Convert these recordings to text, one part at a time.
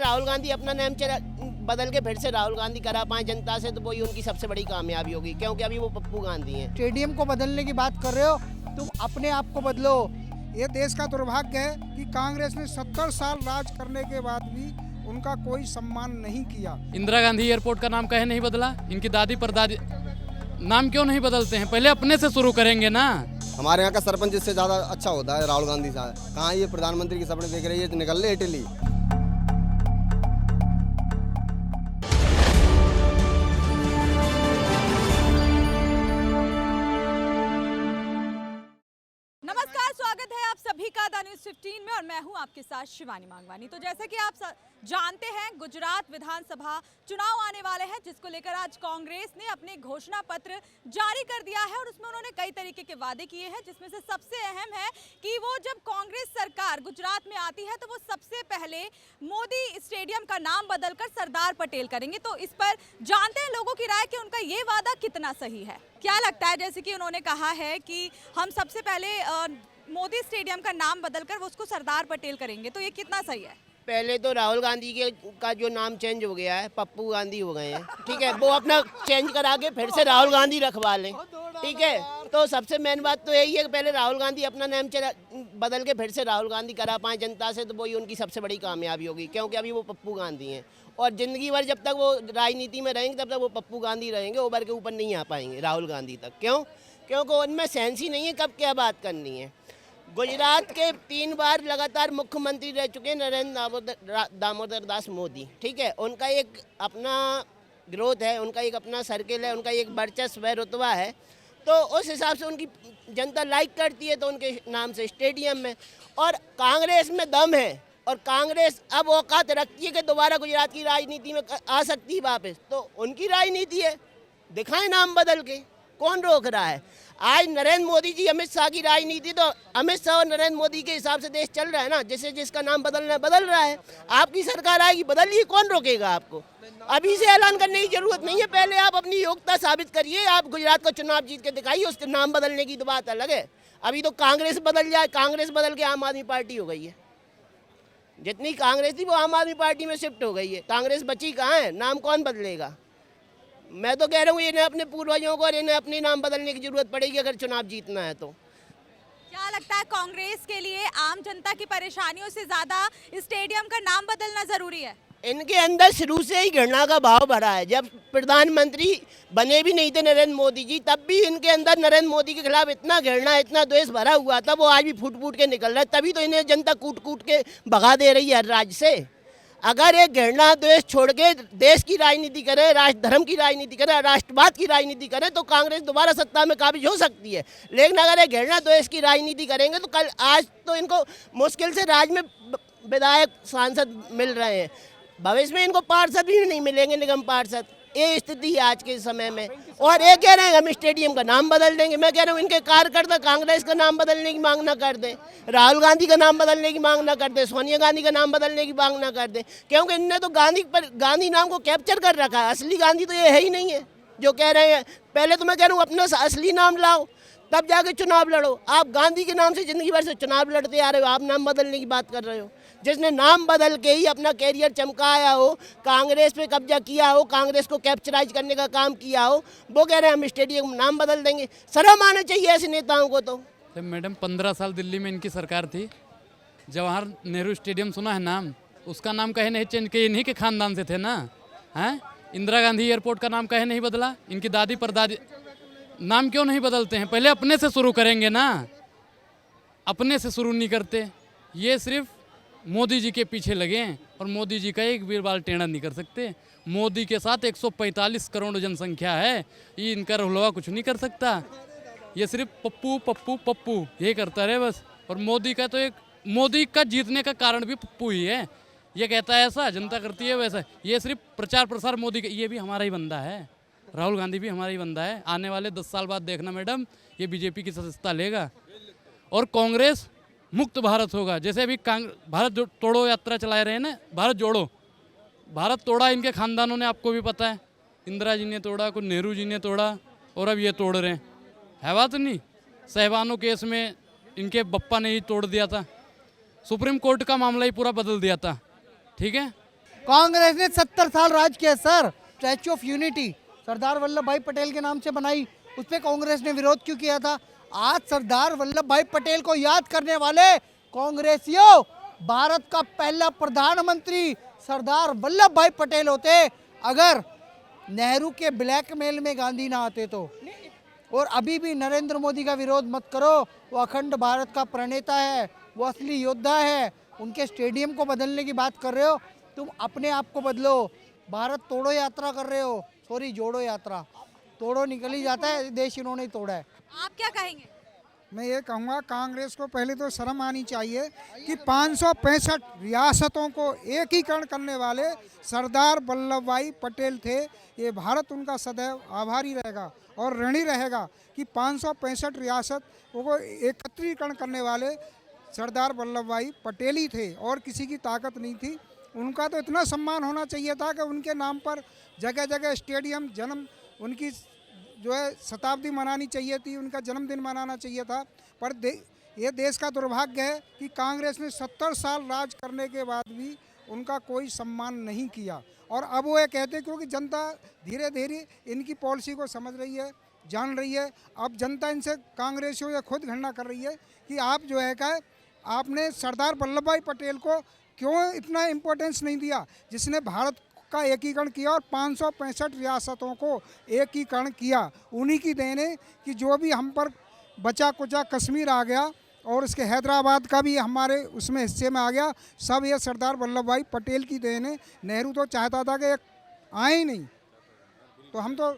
राहुल गांधी अपना नाम बदल के फिर से राहुल गांधी करा पाए जनता से, तो वही उनकी सबसे बड़ी कामयाबी होगी, क्योंकि अभी वो पप्पू गांधी हैं। स्टेडियम को बदलने की बात कर रहे हो, तुम अपने आप को बदलो। ये देश का दुर्भाग्य है कि कांग्रेस ने 70 साल राज करने के बाद भी उनका कोई सम्मान नहीं किया। इंदिरा गांधी एयरपोर्ट का नाम कहे नहीं बदला, इनकी दादी परदादी नाम क्यों नहीं बदलते हैं? पहले अपने से शुरू करेंगे ना। हमारे यहाँ का सरपंच इससे ज़्यादा अच्छा होता है राहुल गांधी साहब। कहाँ ये प्रधानमंत्री के सपने देख रही है, तो निकल ले इटली। नमस्कार, स्वागत है आप सभी का द न्यूज़ 15 में और मैं हूं आपके साथ शिवानी मांगवानी। तो जैसे कि आप जानते हैं, गुजरात विधानसभा चुनाव आने वाले हैं, जिसको लेकर आज कांग्रेस ने अपने घोषणा पत्र जारी कर दिया है और उसमें उन्होंने कई तरीके के वादे किए हैं, जिसमें से सबसे अहम है कि वो जब कांग्रेस सरकार गुजरात में आती है तो वो सबसे पहले मोदी स्टेडियम का नाम बदलकर सरदार पटेल करेंगे। तो इस पर जानते हैं लोगों की राय कि उनका ये वादा कितना सही है। क्या लगता है, जैसे कि उन्होंने कहा है कि हम सबसे पहले मोदी स्टेडियम का नाम बदलकर वो उसको सरदार पटेल करेंगे, तो ये कितना सही है? पहले तो राहुल गांधी का जो नाम चेंज हो गया है, पप्पू गांधी हो गए हैं, ठीक है, वो अपना चेंज करा के फिर से राहुल गांधी रखवा लें, ठीक है। तो सबसे मेन बात तो यही है कि पहले राहुल गांधी अपना नाम बदल के फिर से राहुल गांधी करा पाए जनता से, तो वही उनकी सबसे बड़ी कामयाबी होगी, क्योंकि अभी वो पप्पू गांधी हैं और ज़िंदगी भर जब तक वो राजनीति में रहेंगे तब तक वो पप्पू गांधी रहेंगे, ओवर के ऊपर नहीं आ पाएंगे राहुल गांधी तक। क्यों? क्योंकि उनमें सेंस ही नहीं है कब क्या बात करनी है। गुजरात के 3 बार लगातार मुख्यमंत्री रह चुके हैं नरेंद्र दामोदर दास मोदी, ठीक है। उनका एक अपना ग्रोथ है, उनका एक अपना सर्किल है, उनका एक वर्चस्व है, रुतबा है, तो उस हिसाब से उनकी जनता लाइक करती है, तो उनके नाम से स्टेडियम में। और कांग्रेस में दम है और कांग्रेस अब औकात रखती है कि दोबारा गुजरात की राजनीति में आ सकती है वापस, तो उनकी राजनीति है, दिखाएं नाम बदल के, कौन रोक रहा है। आज नरेंद्र मोदी जी अमित शाह की राजनीति, तो अमित शाह और नरेंद्र मोदी के हिसाब से देश चल रहा है ना, जैसे जिसका नाम बदलना है बदल रहा है। आपकी सरकार आएगी, बदलिए, कौन रोकेगा आपको? अभी से ऐलान करने की जरूरत नहीं है, पहले आप अपनी योग्यता साबित करिए, आप गुजरात का चुनाव जीत के दिखाइए, उसके नाम बदलने की तो बात अलग है। अभी तो कांग्रेस बदल जाए, कांग्रेस बदल के आम आदमी पार्टी हो गई है, जितनी कांग्रेस थी वो आम आदमी पार्टी में शिफ्ट हो गई है। कांग्रेस बची कहाँ है? नाम कौन बदलेगा? मैं तो कह रहा हूँ इन्हें अपने पूर्वजों को और इन्हें अपने नाम बदलने की जरूरत पड़ेगी अगर चुनाव जीतना है तो। क्या लगता है, कांग्रेस के लिए आम जनता की परेशानियों से ज्यादा स्टेडियम का नाम बदलना जरूरी है? इनके अंदर शुरू से ही घृणा का भाव भरा है। जब प्रधानमंत्री बने भी नहीं थे नरेंद्र मोदी जी, तब भी इनके अंदर नरेंद्र मोदी के खिलाफ इतना घृणा, इतना द्वेष भरा हुआ था, वो आज भी फूट फूट के निकल रहा है। तभी तो इन्हें जनता कूट कूट के भगा दे रही है हर राज्य से। अगर एक घृणा द्वेष छोड़ के देश की राजनीति करें, राष्ट्र धर्म की राजनीति करें, राष्ट्रवाद की राजनीति करें, तो कांग्रेस दोबारा सत्ता में काबिज हो सकती है। लेकिन अगर एक घृणा द्वेष की राजनीति करेंगे तो कल आज तो इनको मुश्किल से राज्य में विधायक सांसद मिल रहे हैं, भविष्य में इनको पार्षद भी नहीं मिलेंगे, निगम पार्षद। ये स्थिति है आज के समय में। और ये कह रहे हैं हम स्टेडियम का नाम बदल देंगे। मैं कह रहा हूँ इनके कार्यकर्ता कांग्रेस का नाम बदलने की मांग ना कर दें, राहुल गांधी का नाम बदलने की मांग ना कर दें, सोनिया गांधी का नाम बदलने की मांग ना कर दें, क्योंकि इनने तो गांधी नाम को कैप्चर कर रखा है। असली गांधी तो ये है ही नहीं है जो कह रहे हैं। पहले तो मैं कह रहा हूँ अपना असली नाम लाओ, तब जाके चुनाव लड़ो। आप गांधी के नाम से जिंदगी भर से चुनाव लड़ते आ रहे हो, आप नाम बदलने की बात कर रहे हो। जिसने नाम बदल के ही अपना कैरियर चमकाया हो, कांग्रेस पे कब्जा किया हो, कांग्रेस को कैप्चराइज करने का काम किया हो, वो कह रहे हैं हम स्टेडियम नाम बदल देंगे। शर्म आना चाहिए ऐसे नेताओं को। तो मैडम 15 साल दिल्ली में इनकी सरकार थी, जवाहर नेहरू स्टेडियम सुना है नाम? उसका नाम कहे नहीं चेंज किए, इन्हीं के खानदान से थे ना, हैं? इंदिरा गांधी एयरपोर्ट का नाम कहे नहीं बदला, इनकी दादी परदादी नाम क्यों नहीं बदलते हैं? पहले अपने से शुरू करेंगे ना, अपने से शुरू नहीं करते। ये सिर्फ मोदी जी के पीछे लगे हैं और मोदी जी का एक भी बाल टेढ़ा नहीं कर सकते। मोदी के साथ 145 करोड़ जनसंख्या है, ये इनका रहुलवा कुछ नहीं कर सकता। ये सिर्फ पप्पू पप्पू पप्पू ये करता रहे बस। और मोदी का तो एक मोदी का जीतने का कारण भी पप्पू ही है। ये कहता है ऐसा, जनता करती है वैसा। ये सिर्फ प्रचार प्रसार मोदी का, ये भी हमारा ही बंदा है। राहुल गांधी भी हमारा ही बंदा है। आने वाले 10 साल बाद देखना मैडम, ये बीजेपी की सदस्यता लेगा और कांग्रेस मुक्त भारत होगा। जैसे अभी भारत तोड़ो यात्रा चला रहे हैं ना, भारत जोड़ो, भारत तोड़ा इनके खानदानों ने, आपको भी पता है। इंदिरा जी ने तोड़ा, कुछ नेहरू जी ने तोड़ा और अब ये तोड़ रहे हैं। है बात नहीं? सहबानो केस में इनके बप्पा ने ही तोड़ दिया था। सुप्रीम कोर्ट का मामला ही पूरा बदल दिया था। ठीक है, कांग्रेस ने 70 साल राज किया sir. Statue of unity Sardar Vallabh भाई पटेल के नाम से बनाई, उस पर कांग्रेस ने विरोध क्यों किया था? आज सरदार वल्लभ भाई पटेल को याद करने वाले कांग्रेसियों, भारत का पहला प्रधानमंत्री सरदार वल्लभ भाई पटेल होते अगर नेहरू के ब्लैकमेल में गांधी ना आते तो। और अभी भी नरेंद्र मोदी का विरोध मत करो, वो अखंड भारत का प्रणेता है, वो असली योद्धा है। उनके स्टेडियम को बदलने की बात कर रहे हो, तुम अपने आप को बदलो। भारत तोड़ो यात्रा कर रहे हो, सॉरी जोड़ो यात्रा, तोड़ो निकल ही जाता है, देश इन्होंने ही तोड़ा है। आप क्या कहेंगे? मैं ये कहूँगा कांग्रेस को पहले तो शर्म आनी चाहिए कि 565 रियासतों को एकीकरण करने वाले सरदार वल्लभ भाई पटेल थे। ये भारत उनका सदैव आभारी रहेगा और ऋणी रहेगा कि 565 रियासतों को एकत्रीकरण करने वाले सरदार वल्लभ भाई पटेल ही थे और किसी की ताकत नहीं थी। उनका तो इतना सम्मान होना चाहिए था कि उनके नाम पर जगह जगह स्टेडियम, जन्म, उनकी जो है शताब्दी मनानी चाहिए थी, उनका जन्मदिन मनाना चाहिए था। पर ये देश का दुर्भाग्य है कि कांग्रेस ने 70 साल राज करने के बाद भी उनका कोई सम्मान नहीं किया। और अब वो ये कहते हैं क्योंकि जनता धीरे धीरे इनकी पॉलिसी को समझ रही है, जान रही है। अब जनता इनसे, कांग्रेसियों से खुद घृणा कर रही है कि आप जो है क्या, आपने सरदार वल्लभ भाई पटेल को क्यों इतना इम्पोर्टेंस नहीं दिया, जिसने भारत का एकीकरण किया और 565 रियासतों को एकीकरण किया। उन्हीं की देन है कि जो भी हम पर बचा कुचा कश्मीर आ गया और उसके हैदराबाद का भी हमारे उसमें हिस्से में आ गया, सब ये सरदार वल्लभ भाई पटेल की देन है। नेहरू तो चाहता था कि आए ही नहीं, तो हम तो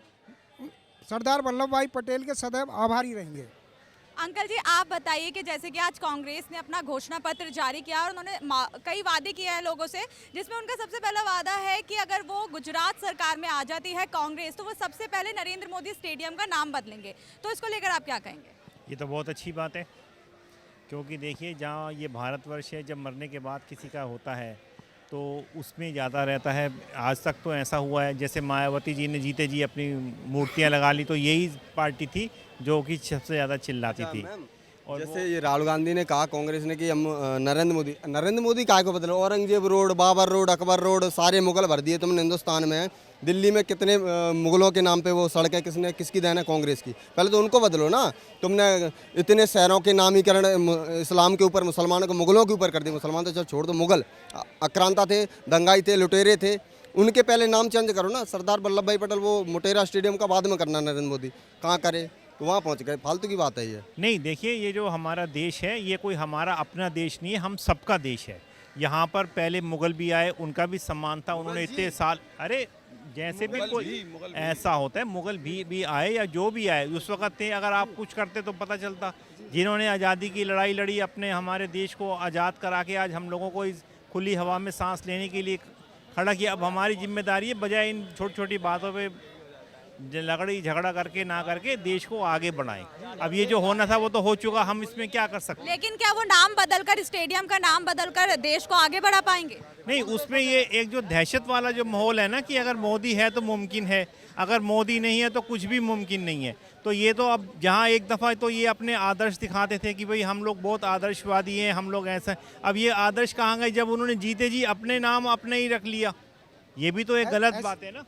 सरदार वल्लभ भाई पटेल के सदैव आभारी रहेंगे। अंकल जी, आप बताइए कि जैसे कि आज कांग्रेस ने अपना घोषणा पत्र जारी किया और उन्होंने कई वादे किए हैं लोगों से, जिसमें उनका सबसे पहला वादा है कि अगर वो गुजरात सरकार में आ जाती है कांग्रेस तो वो सबसे पहले नरेंद्र मोदी स्टेडियम का नाम बदलेंगे। तो इसको लेकर आप क्या कहेंगे? ये तो बहुत अच्छी बात है, क्योंकि देखिए जहाँ ये भारतवर्ष है, जब मरने के बाद किसी का होता है तो उसमें ज़्यादा रहता है। आज तक तो ऐसा हुआ है जैसे मायावती जी ने जीते जी अपनी मूर्तियाँ लगा ली, तो यही पार्टी थी जो कि सबसे ज़्यादा चिल्लाती थी। और जैसे ये राहुल गांधी ने कहा कांग्रेस ने कि हम नरेंद्र मोदी काय को बदलो, Aurangzeb road, Babar road, Akbar road, सारे मुगल भर दिए तुमने हिंदुस्तान में। दिल्ली में कितने मुगलों के नाम पे वो सड़कें किसकी देन है? कांग्रेस की। पहले तो उनको बदलो ना। तुमने इतने शहरों के नामीकरण इस्लाम के ऊपर, मुसलमानों को मुगलों के ऊपर कर दिए। मुसलमान तो चल छोड़ दो, मुगल आक्रांता थे, दंगाई थे, लुटेरे थे, उनके पहले नाम चेंज करो ना। सरदार वल्लभ भाई पटेल वो मोटेरा स्टेडियम का बाद में करना नरेंद्र मोदी कहाँ करे, तो वहाँ पहुँच गए। फालतू की बात है ये। नहीं, देखिए ये जो हमारा देश है ये कोई हमारा अपना देश नहीं है, हम सबका देश है। यहाँ पर पहले मुगल भी आए, उनका भी सम्मान था, उन्होंने इतने साल, अरे जैसे भी कोई ऐसा होता है, मुगल भी आए या जो भी आए उस वक्त थे। अगर आप कुछ करते तो पता चलता। जिन्होंने आज़ादी की लड़ाई लड़ी, अपने हमारे देश को आज़ाद करा के आज हम लोगों को इस खुली हवा में सांस लेने के लिए खड़ा किया। अब हमारी जिम्मेदारी है बजाय इन छोटी छोटी बातों पे लड़ाई झगड़ा करके ना करके देश को आगे बढ़ाएं। अब ये जो होना था वो तो हो चुका, हम इसमें क्या कर सकते हैं। लेकिन क्या वो नाम बदलकर, स्टेडियम का नाम बदलकर देश को आगे बढ़ा पाएंगे? नहीं, उसमें ये एक जो दहशत वाला जो माहौल है ना कि अगर मोदी है तो मुमकिन है, अगर मोदी नहीं है तो कुछ भी मुमकिन नहीं है। तो ये तो अब जहाँ एक दफ़ा तो ये अपने आदर्श दिखाते थे कि भाई हम लोग बहुत आदर्शवादी हैं, हम लोग ऐसा। अब ये आदर्श कहाँ गए जब उन्होंने जीते जी अपने नाम अपने ही रख लिया? ये भी तो एक गलत बात है ना।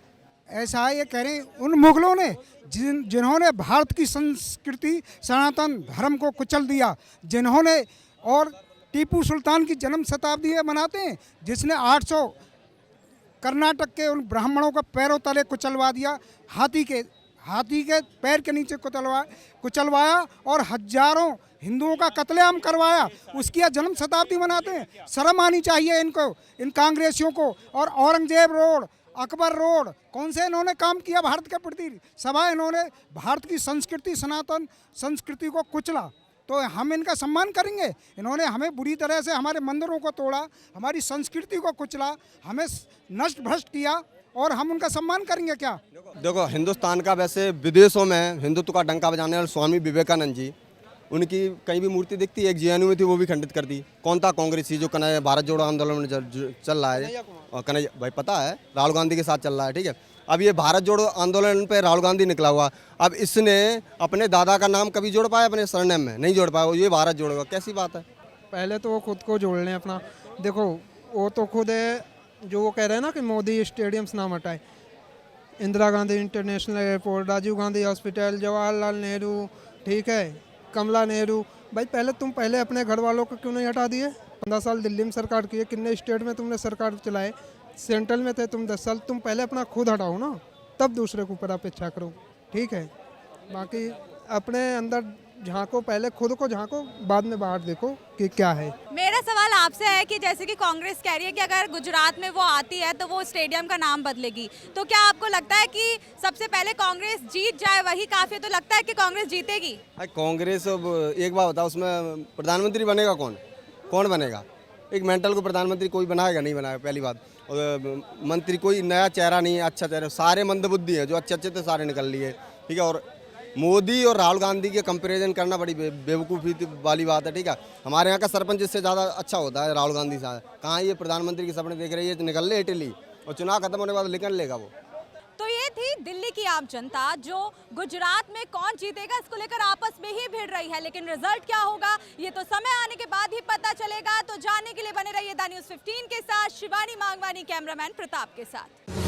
ऐसा है, ये कह रहे हैं उन मुगलों ने जिन्होंने भारत की संस्कृति, सनातन धर्म को कुचल दिया, जिन्होंने, और टीपू सुल्तान की जन्म शताब्दी मनाते हैं जिसने 800 कर्नाटक के उन ब्राह्मणों का पैरों तले कुचलवा दिया, हाथी के पैर के नीचे कुचलवाया और हजारों हिंदुओं का कत्लेआम करवाया, उसकी जन्म शताब्दी मनाते हैं। शर्म आनी चाहिए इनको, इन कांग्रेसियों को। और औरंगजेब रोड, अकबर रोड, कौन से इन्होंने काम किया भारत के प्रति? सभा इन्होंने भारत की संस्कृति, सनातन संस्कृति को कुचला, तो हम इनका सम्मान करेंगे? इन्होंने हमें बुरी तरह से हमारे मंदिरों को तोड़ा, हमारी संस्कृति को कुचला, हमें नष्ट भ्रष्ट किया, और हम उनका सम्मान करेंगे क्या? देखो हिंदुस्तान का, वैसे विदेशों में हिंदुत्व का डंका बजाने वाले स्वामी विवेकानंद जी, उनकी कहीं भी मूर्ति दिखती है, एक जेएनयू में थी, वो भी खंडित कर दी। कौन था कांग्रेसी जो कन्हैया भारत जोड़ो आंदोलन में चल रहा है? और कन्हैया भाई पता है राहुल गांधी के साथ चल रहा है, ठीक है। अब ये भारत जोड़ो आंदोलन पे राहुल गांधी निकला हुआ, अब इसने अपने दादा का नाम कभी जोड़ पाया अपने सरनेम में? नहीं जोड़ पाया। ये भारत जोड़ेगा, कैसी बात है? पहले तो वो खुद को जोड़ लें अपना। देखो वो तो खुद जो वो कह रहे हैं ना कि मोदी स्टेडियम्स नाम हटाए, Indira Gandhi international airport, Rajiv Gandhi hospital, Jawaharlal Nehru, ठीक है, कमला नेहरू, भाई पहले तुम अपने घर वालों को क्यों नहीं हटा दिए? 15 साल दिल्ली में सरकार की है, कितने स्टेट में तुमने सरकार चलाए, सेंट्रल में थे तुम 10 साल, तुम पहले अपना खुद हटाओ ना, तब दूसरे के ऊपर अपेक्षा करो, ठीक है। बाकी अपने अंदर झांको, पहले खुद को झांको, बाद में बाहर देखो कि क्या है। मेरा सवाल आपसे है कि जैसे कि कांग्रेस कह रही है कि अगर गुजरात में वो आती है तो वो स्टेडियम का नाम बदलेगी, तो क्या आपको लगता है कि सबसे पहले कांग्रेस जीत जाए वही काफी है? तो लगता है कि कांग्रेस जीतेगी? कांग्रेस अब एक बात बताओ, उसमें प्रधानमंत्री बनेगा कौन? कौन बनेगा? एक मेंटल को प्रधानमंत्री कोई बनाएगा? नहीं बनाएगा, पहली बात। और मंत्री कोई नया चेहरा नहीं है, अच्छा चेहरा, सारे मंदबुद्धि है, जो अच्छे अच्छे थे सारे निकल लिए, ठीक है। और मोदी और राहुल गांधी के कंपैरिजन करना बड़ी बेवकूफ़ी वाली बात है, ठीक है। हमारे यहाँ का सरपंच इससे ज़्यादा अच्छा होता है राहुल गांधी से। कहाँ ये प्रधानमंत्री के सपने देख रही है, निकल ले इटली, और चुनाव खत्म होने के बाद निकल लेगा वो। तो ये थी दिल्ली की आम जनता जो गुजरात में कौन जीतेगा इसको लेकर आपस में ही भिड़ रही है, लेकिन रिजल्ट क्या होगा ये तो समय आने के बाद ही पता चलेगा। तो जानने के लिए बने रहिए द न्यूज़ 15 के साथ। शिवानी मांगवानी, कैमरामैन प्रताप के साथ।